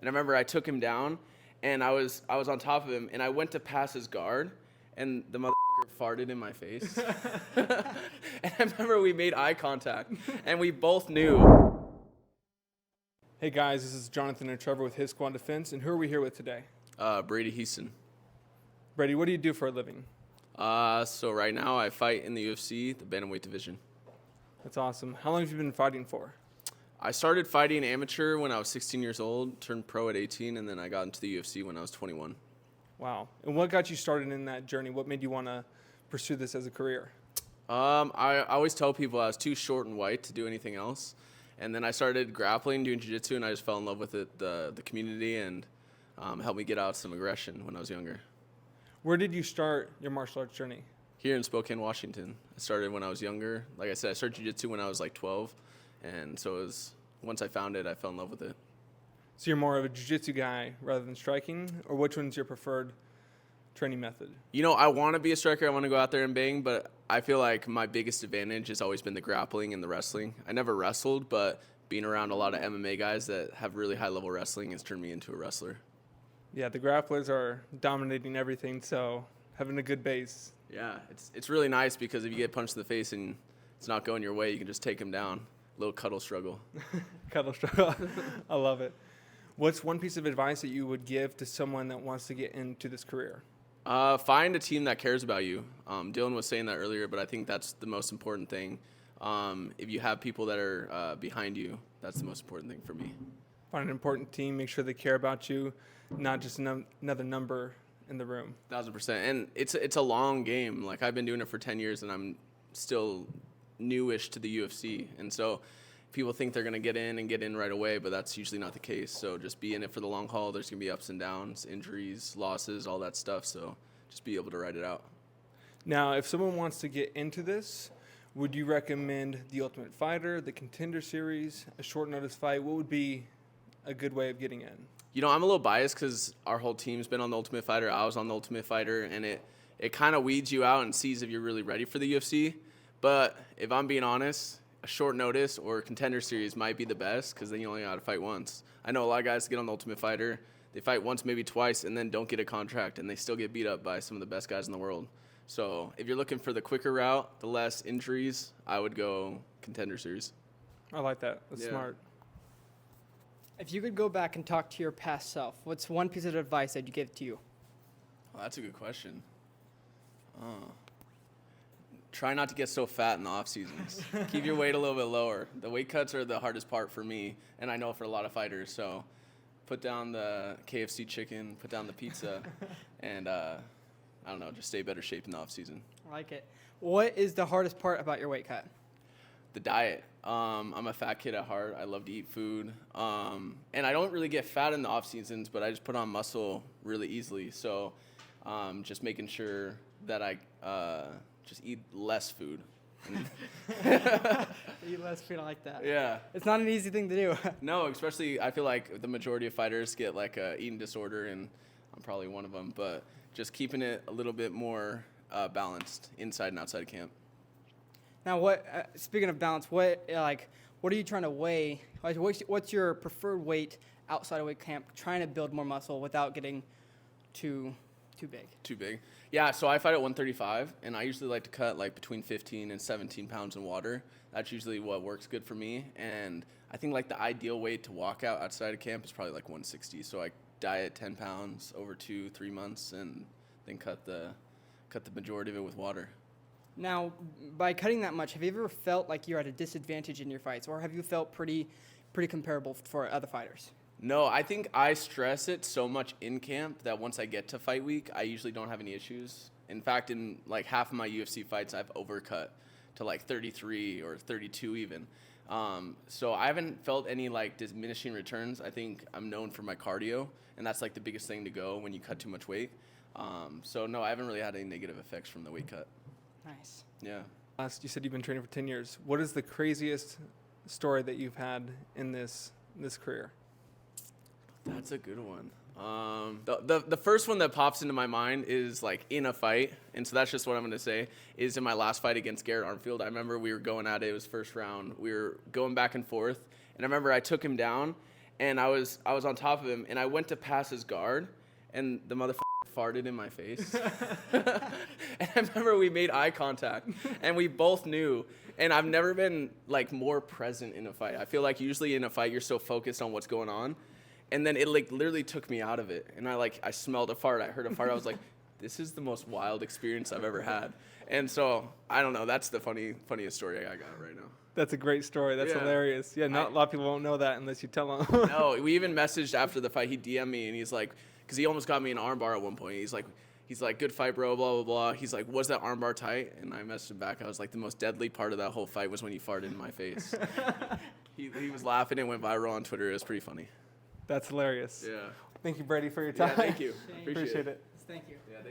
And I remember I took him down, and I was on top of him, and I went to pass his guard, and the motherfucker farted in my face. And I remember we made eye contact, and we both knew. Hey guys, this is Jonathan and Trevor with Hitsquad-Defense, and who are we here with today? Brady Hiestand. Brady, what do you do for a living? So right now I fight in the UFC, the bantamweight division. That's awesome. How long have you been fighting for? I started fighting amateur when I was 16 years old, turned pro at 18, and then I got into the UFC when I was 21. Wow. And what got you started in that journey? What made you want to pursue this as a career? I always tell people I was too short and white to do anything else. And then I started grappling, doing jiu-jitsu, and I just fell in love with it, the community, and helped me get out some aggression when I was younger. Where did you start your martial arts journey? Here in Spokane, Washington. I started when I was younger. Like I said, I started jiu-jitsu when I was like 12. And so it was, once I found it, I fell in love with it. So you're more of a jiu-jitsu guy rather than striking? Or which one's your preferred training method? You know, I want to be a striker. I want to go out there and bang, but I feel like my biggest advantage has always been the grappling and the wrestling. I never wrestled, but being around a lot of MMA guys that have really high-level wrestling has turned me into a wrestler. Yeah, the grapplers are dominating everything, so having a good base. Yeah, it's really nice because if you get punched in the face and it's not going your way, you can just take them down. A little cuddle struggle. Cuddle struggle. I love it. What's one piece of advice that you would give to someone that wants to get into this career? Find a team that cares about you. Dylan was saying that earlier, but I think that's the most important thing. If you have people that are behind you, that's the most important thing for me. Find an important team, make sure they care about you, not just another number in the room. 1,000%. And it's a long game. Like, I've been doing it for 10 years, and I'm still newish to the UFC. And so people think they're going to get in right away, but that's usually not the case. So just be in it for the long haul. There's going to be ups and downs, injuries, losses, all that stuff. So just be able to ride it out. Now, if someone wants to get into this, would you recommend the Ultimate Fighter, the Contender Series, a short notice fight? What would be a good way of getting in? You know, I'm a little biased because our whole team's been on the Ultimate Fighter. I was on the Ultimate Fighter, and it kind of weeds you out and sees if you're really ready for the UFC. But if I'm being honest, a short notice or Contender Series might be the best because then you only got to fight once. I know a lot of guys get on the Ultimate Fighter. They fight once, maybe twice, and then don't get a contract, and they still get beat up by some of the best guys in the world. So if you're looking for the quicker route, the less injuries, I would go Contender Series. I like that. That's smart. If you could go back and talk to your past self, what's one piece of advice that you give to you? Well, that's a good question. Try not to get so fat in the off seasons. Keep your weight a little bit lower. The weight cuts are the hardest part for me, and I know for a lot of fighters. So put down the KFC chicken, put down the pizza, and I don't know, just stay better shape in the off season. I like it. What is the hardest part about your weight cut? The diet. I'm a fat kid at heart. I love to eat food. And I don't really get fat in the off seasons, but I just put on muscle really easily. So just making sure that I just eat less food. Eat less food, I like that. Yeah. It's not an easy thing to do. No, especially I feel like the majority of fighters get like a eating disorder, and I'm probably one of them. But just keeping it a little bit more balanced inside and outside of camp. Now, speaking of balance, what are you trying to weigh? Like, what's your preferred weight outside of weight camp? Trying to build more muscle without getting too big. Too big. Yeah, so I fight at 135, and I usually like to cut like between 15 and 17 pounds in water. That's usually what works good for me. And I think like the ideal weight to walk out outside of camp is probably like 160. So I diet 10 pounds over 2-3 months, and then cut the majority of it with water. Now, by cutting that much, have you ever felt like you're at a disadvantage in your fights, or have you felt pretty comparable for other fighters? No, I think I stress it so much in camp that once I get to fight week, I usually don't have any issues. In fact, in like half of my UFC fights, I've overcut to like 33 or 32 even. So I haven't felt any like diminishing returns. I think I'm known for my cardio, and that's like the biggest thing to go when you cut too much weight. So no, I haven't really had any negative effects from the weight cut. Nice. Yeah. You said you've been training for 10 years. What is the craziest story that you've had in this career? That's a good one. The first one that pops into my mind is like in a fight, and so that's just what I'm going to say, is in my last fight against Garrett Armfield. I remember we were going at it. It was first round. We were going back and forth, and I remember I took him down, and I was on top of him, and I went to pass his guard, and the motherfucker farted in my face. And I remember we made eye contact, and we both knew. And I've never been like more present in a fight. I feel like usually in a fight you're so focused on what's going on, and then it like literally took me out of it. And I smelled a fart. I heard a fart. I was like, this is the most wild experience I've ever had. And so I don't know. That's the funniest story I got right now. That's a great story. That's hilarious. Yeah, not a lot of people won't know that unless you tell them. No, we even messaged after the fight. He DM'd me, and he's like, because he almost got me an armbar at one point. He's like, good fight, bro, blah, blah, blah. He's like, was that armbar tight? And I messaged him back. I was like, the most deadly part of that whole fight was when you farted in my face. He was laughing. It went viral on Twitter. It was pretty funny. That's hilarious. Yeah. Thank you, Brady, for your time. Yeah, thank you. Appreciate it. Thank you. Yeah,